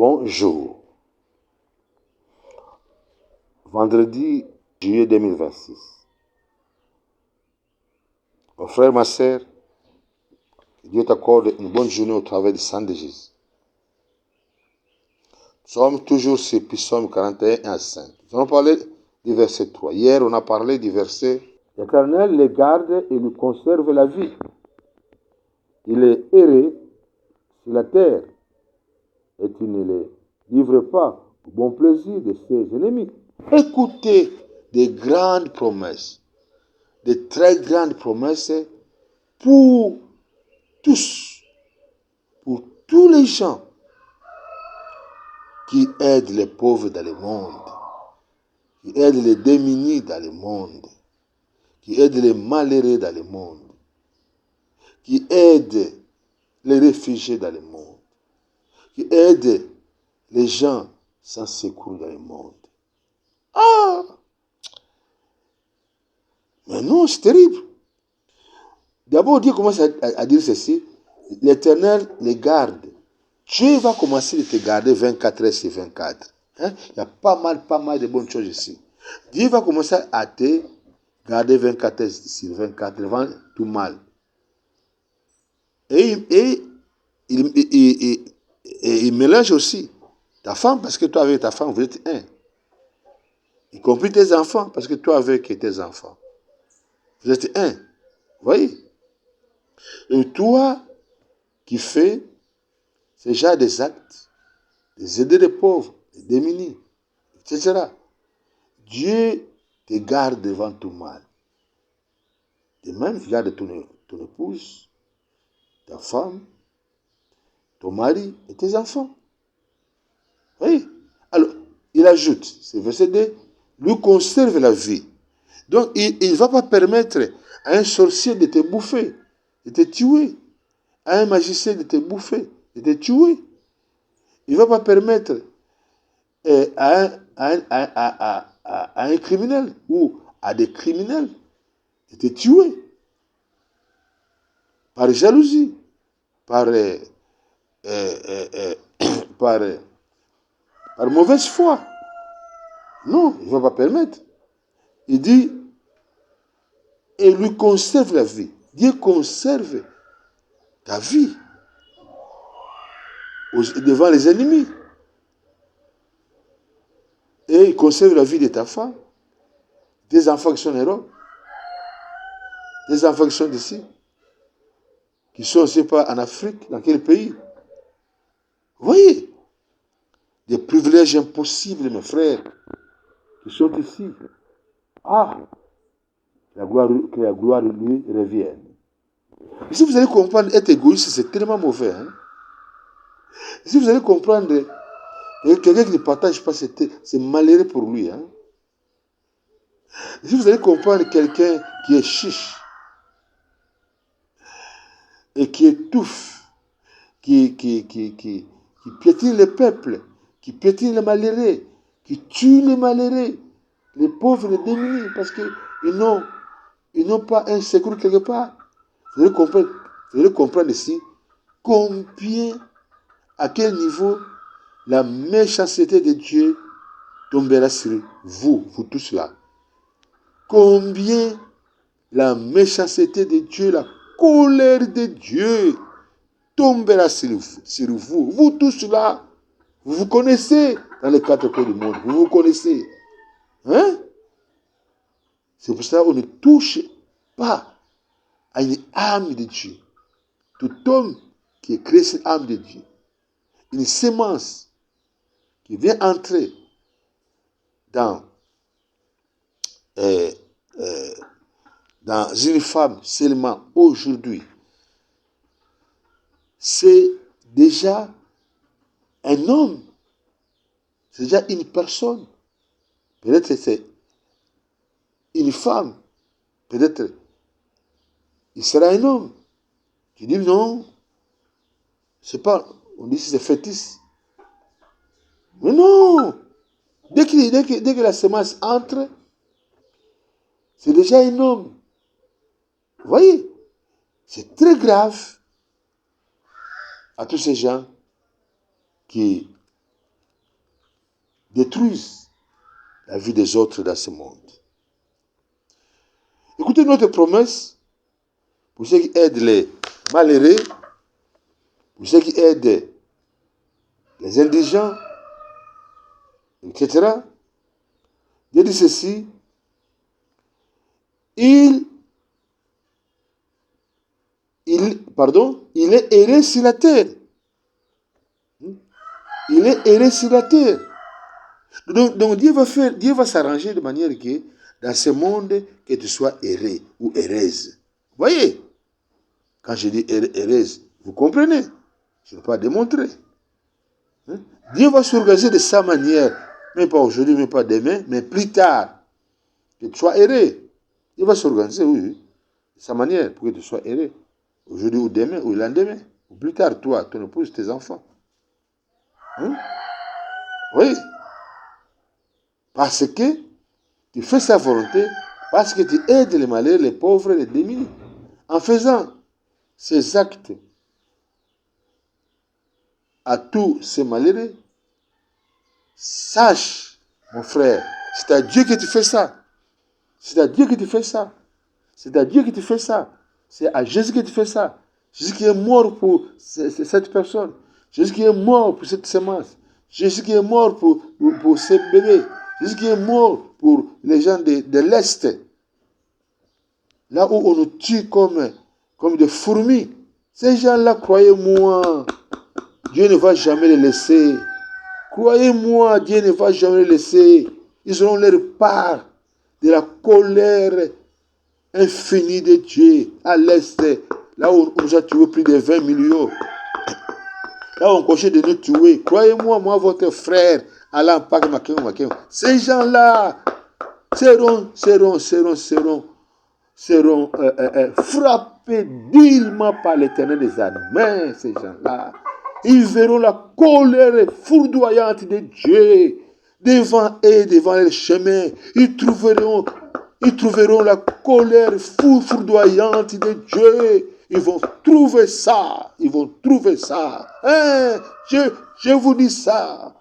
Bonjour. Vendredi, juillet 2026. Mon frère, ma sœur, que Dieu t'accorde une bonne journée au travers du sang de Jésus. Nous sommes toujours sur Psaume 41 à 5. Nous allons parler du verset 3. Hier, on a parlé du verset « L'Éternel les garde et lui conserve la vie. Il est erré sur la terre et il ne les livre pas au bon plaisir de ses ennemis. » Écoutez des grandes promesses, de très grandes promesses pour tous les gens qui aident les pauvres dans le monde, qui aident les démunis dans le monde, qui aident les malheureux dans le monde, qui aident les réfugiés dans le monde, qui aident les gens sans secours dans le monde. Ah! Mais non, c'est terrible. D'abord, Dieu commence à dire ceci. L'Éternel les garde. Dieu va commencer à te garder 24 heures sur 24. Hein? Il y a pas mal de bonnes choses ici. Dieu va commencer à te garder 24 heures sur 24 devant tout mal. Et il mélange aussi ta femme, parce que toi avec ta femme, vous êtes un. Y compris tes enfants, parce que toi avec tes enfants, vous êtes un. Vous voyez? Et toi qui fais ce genre des actes, des aider les pauvres, les démunis, etc. Dieu te garde devant tout mal. De même, il garde ton épouse, ta femme, ton mari et tes enfants. Oui. Alors, il ajoute, c'est verset 2, lui conserve la vie. Donc, il ne va pas permettre à un sorcier de te bouffer, de te tuer, à un magicien de te bouffer, de te tuer. Il ne va pas permettre à un criminel ou à des criminels de te tuer par jalousie, par mauvaise foi. Non, il ne va pas permettre. Il dit, et lui conserve la vie. Dieu conserve ta vie devant les ennemis. Et il conserve la vie de ta femme, des enfants qui sont en Europe, des enfants qui sont d'ici, qui sont, je ne sais pas, en Afrique, dans quel pays. Vous voyez, des privilèges impossibles, mes frères, qui sont ici. Ah, que la gloire lui revienne. Et si vous allez comprendre, être égoïste, c'est tellement mauvais. Hein? Si vous allez comprendre, quelqu'un qui ne partage pas, c'est malheureux pour lui. Hein? Si vous allez comprendre quelqu'un qui est chiche, et qui étouffe, qui piétine le peuple, qui piétine les malheureux, qui tue les malheureux, les pauvres, les démunis, parce qu'ils n'ont pas un secours quelque part. Vous allez comprendre ici combien, à quel niveau la méchanceté de Dieu tombera sur vous tous là. Combien la méchanceté de Dieu, la colère de Dieu tombera sur vous. Vous tous là, vous vous connaissez dans les quatre coins du monde. Vous vous connaissez. Hein? C'est pour ça qu'on ne touche pas à une âme de Dieu. Tout homme qui est créé cette âme de Dieu, une sémence qui vient entrer dans une femme seulement aujourd'hui, c'est déjà un homme, c'est déjà une personne. Peut-être c'est une femme, peut-être il sera un homme. Tu dis non, c'est pas, on dit que c'est fétiche. Mais non, dès que la semence entre, c'est déjà un homme. Vous voyez, c'est très grave à tous ces gens qui détruisent la vie des autres dans ce monde. Écoutez notre promesse pour ceux qui aident les malheureux, pour ceux qui aident les indigents, etc. Dieu dit ceci, il est erré sur la terre. Il est erré sur la terre. Donc Dieu va s'arranger de manière que dans ce monde, que tu sois erré ou erreuse. Vous voyez? Quand je dis erreuse, vous comprenez? Je ne vais pas démontrer. Dieu va s'organiser de sa manière, même pas aujourd'hui, même pas demain, mais plus tard, que tu sois erré. Dieu va s'organiser, oui, de sa manière, pour que tu sois erré. Aujourd'hui ou demain, ou le lendemain, ou plus tard, toi, ton épouse, tes enfants. Oui. Parce que tu fais sa volonté, parce que tu aides les malheureux, les pauvres, les démunis. En faisant ces actes à tous ces malheureux, sache, mon frère, c'est à Dieu que tu fais ça. C'est à Dieu que tu fais ça. C'est à Dieu que tu fais ça. C'est à Jésus que tu fais ça. Jésus qui est mort pour cette personne. Jésus qui est mort pour cette semence. Jésus qui est mort pour ces bébés. Jésus qui est mort pour les gens de l'Est. Là où on nous tue comme des fourmis. Ces gens-là, croyez-moi, Dieu ne va jamais les laisser. Croyez-moi, Dieu ne va jamais les laisser. Ils auront leur part de la colère infinie de Dieu à l'Est. Là où on nous a tué plus de 20 millions. Là où on cochait de nous tuer. Croyez-moi, moi, votre frère, Alain Pak Makéo. Ces gens-là seront frappés durement par l'Éternel des armées, ces gens-là. Ils verront la colère foudroyante de Dieu devant eux, devant leur chemin. Ils trouveront la colère foudroyante de Dieu. Ils vont trouver ça. Hein? Je vous dis ça.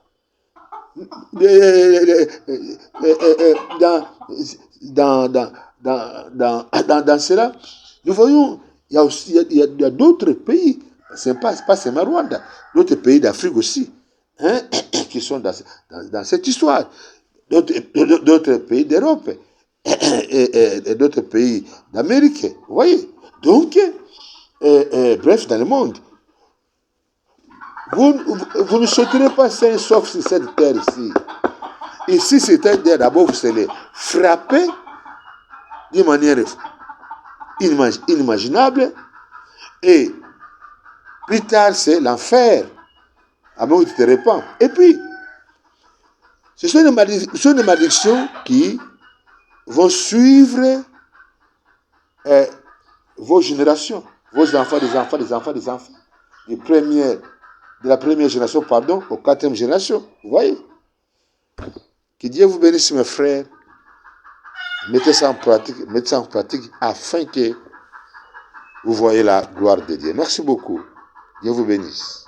Dans cela, nous voyons, il y a d'autres pays, c'est pas seulement Rwanda, d'autres pays d'Afrique aussi, hein, qui sont dans cette histoire, d'autres pays d'Europe et d'autres pays d'Amérique, vous voyez. Donc, bref, dans le monde, vous ne sauterez pas sain sauf sur cette terre ici. Ici, cette terre, d'abord, vous allez frapper d'une manière inimaginable. Et plus tard, c'est l'enfer. À moins que tu te répands. Et puis, ce sont des malédictions qui vont suivre vos générations. Vos enfants, des enfants. De la première génération, aux 4e génération. Vous voyez? Que Dieu vous bénisse, mes frères. Mettez ça en pratique afin que vous voyez la gloire de Dieu. Merci beaucoup. Dieu vous bénisse.